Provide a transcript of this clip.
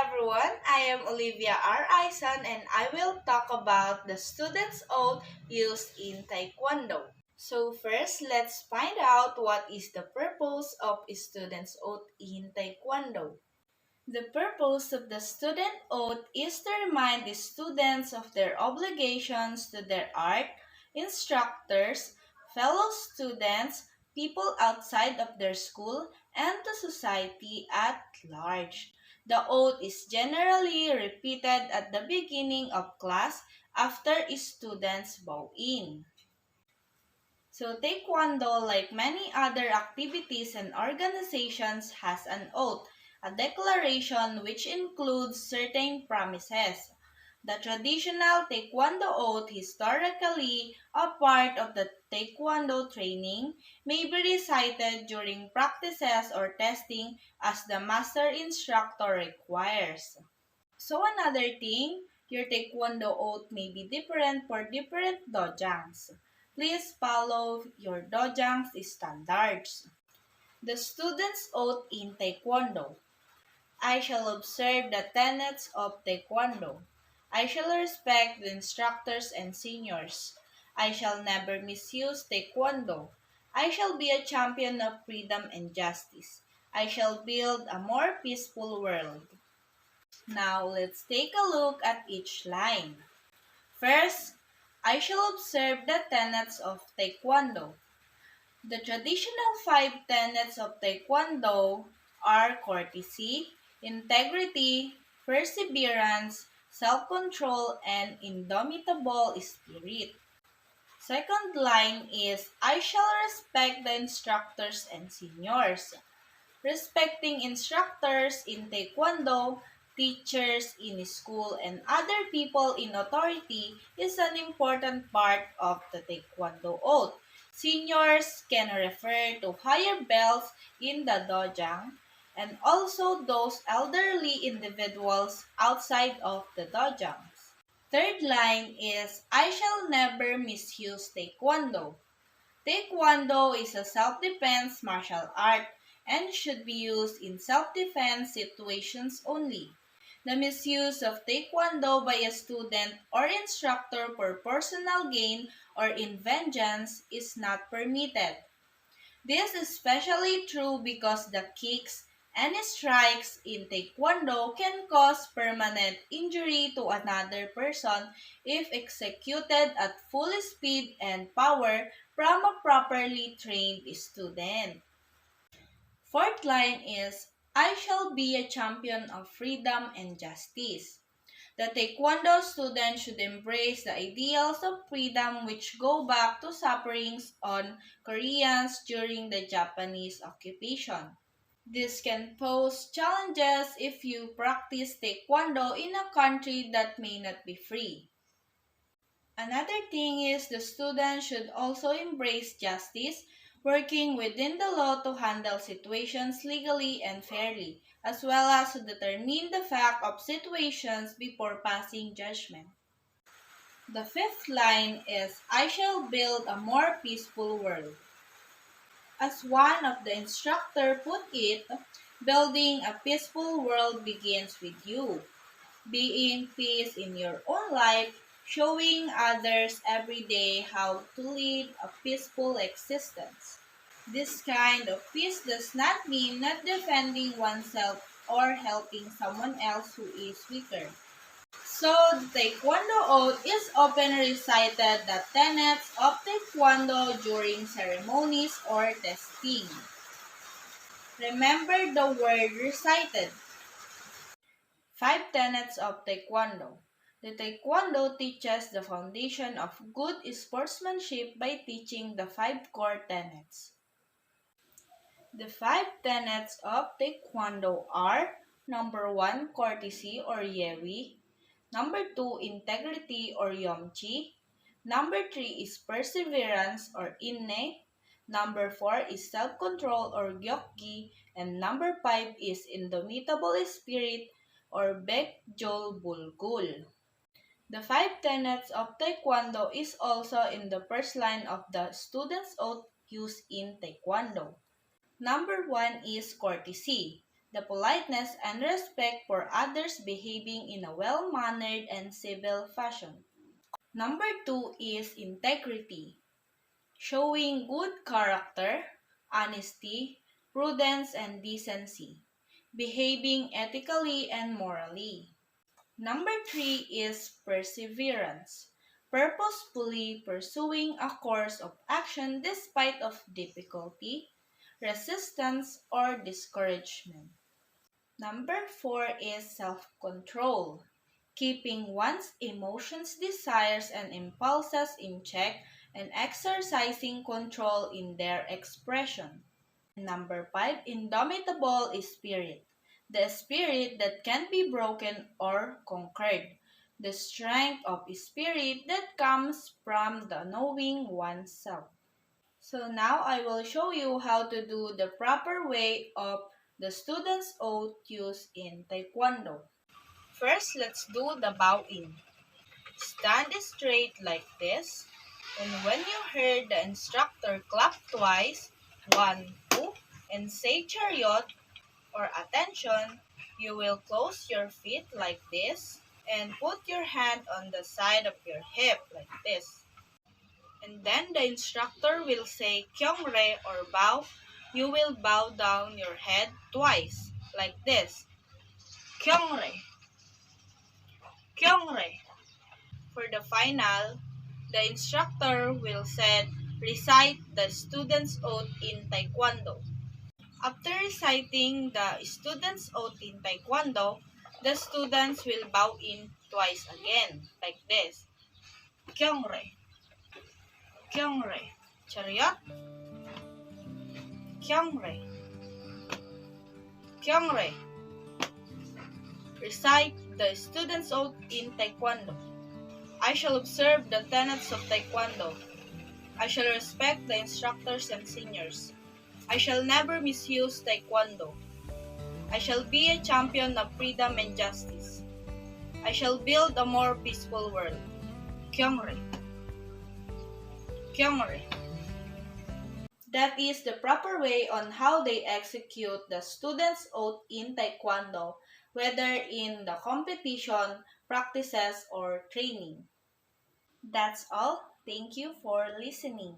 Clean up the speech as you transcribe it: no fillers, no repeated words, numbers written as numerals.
everyone, I am Olivia R. Ison and I will talk about the student's oath used in Taekwondo. So first, let's find out what is the purpose of a student's oath in Taekwondo. The purpose of the student oath is to remind the students of their obligations to their art, instructors, fellow students, people outside of their school, and to society at large. The oath is generally repeated at the beginning of class after students bow in. So Taekwondo, like many other activities and organizations, has an oath, a declaration which includes certain promises. The traditional Taekwondo oath, historically a part of the Taekwondo training, may be recited during practices or testing as the master instructor requires. So another thing, your Taekwondo oath may be different for different dojangs. Please follow your dojang's standards. The student's oath in Taekwondo. I shall observe the tenets of Taekwondo. I shall respect the instructors and seniors. I shall never misuse Taekwondo. I shall be a champion of freedom and justice. I shall build a more peaceful world. Now, let's take a look at each line. First, I shall observe the tenets of Taekwondo. The traditional 5 tenets of Taekwondo are courtesy, integrity, perseverance, self-control, and indomitable spirit. Second line is, I shall respect the instructors and seniors. Respecting instructors in Taekwondo, teachers in school, and other people in authority is an important part of the Taekwondo oath. Seniors can refer to higher belts in the dojang and also those elderly individuals outside of the dojangs. Third line is, I shall never misuse Taekwondo. Taekwondo is a self-defense martial art and should be used in self-defense situations only. The misuse of Taekwondo by a student or instructor for personal gain or in vengeance is not permitted. This is especially true because the kicks and strikes in Taekwondo can cause permanent injury to another person if executed at full speed and power from a properly trained student. Fourth line is, I shall be a champion of freedom and justice. The Taekwondo student should embrace the ideals of freedom which go back to sufferings on Koreans during the Japanese occupation. This can pose challenges if you practice Taekwondo in a country that may not be free. Another thing is the student should also embrace justice, working within the law to handle situations legally and fairly, as well as to determine the fact of situations before passing judgment. The fifth line is, I shall build a more peaceful world. As one of the instructor put it, building a peaceful world begins with you. Being peace in your own life, showing others every day how to lead a peaceful existence. This kind of peace does not mean not defending oneself or helping someone else who is weaker. So, the Taekwondo oath is often recited the tenets of Taekwondo during ceremonies or testing. Remember the word recited. 5 tenets of Taekwondo. The Taekwondo teaches the foundation of good sportsmanship by teaching the 5 core tenets. The 5 tenets of Taekwondo are number 1, courtesy or yewi, number 2, integrity or yomchi, number 3 is perseverance or inne, number 4 is self-control or gyokgi, and number 5 is indomitable spirit or Bekjol Bulgul. The 5 tenets of Taekwondo is also in the first line of the student's oath used in Taekwondo. Number 1 is courtesy. the politeness and respect for others behaving in a well-mannered and civil fashion. Number two is integrity, showing good character, honesty, prudence, and decency, behaving ethically and morally. Number three is perseverance, purposefully pursuing a course of action despite of difficulty, resistance, or discouragement. Number four is self-control, keeping one's emotions, desires, and impulses in check and exercising control in their expression. Number five, indomitable spirit, the spirit that can be broken or conquered, the strength of spirit that comes from the knowing oneself. So now I will show you how to do the proper way of the student's oath used in Taekwondo. First, let's do the bow-in. Stand straight like this. And when you hear the instructor clap twice, 1, 2, and say chariot or attention, you will close your feet like this and put your hand on the side of your hip like this. And then the instructor will say kyongre or bow. You will bow down your head twice, like this. Kyongre, kyongre. For the final, the instructor will say recite the student's oath in Taekwondo. After reciting the student's oath in Taekwondo, the students will bow in twice again, like this. Kyongre, kyongre. Chariot, kyongre, kyongre. Recite the student's oath in Taekwondo. I shall observe the tenets of Taekwondo. I shall respect the instructors and seniors. I shall never misuse Taekwondo. I shall be a champion of freedom and justice. I shall build a more peaceful world. Kyongre. Kyongre. That is the proper way on how they execute the student's oath in Taekwondo, whether in the competition, practices, or training. That's all. Thank you for listening.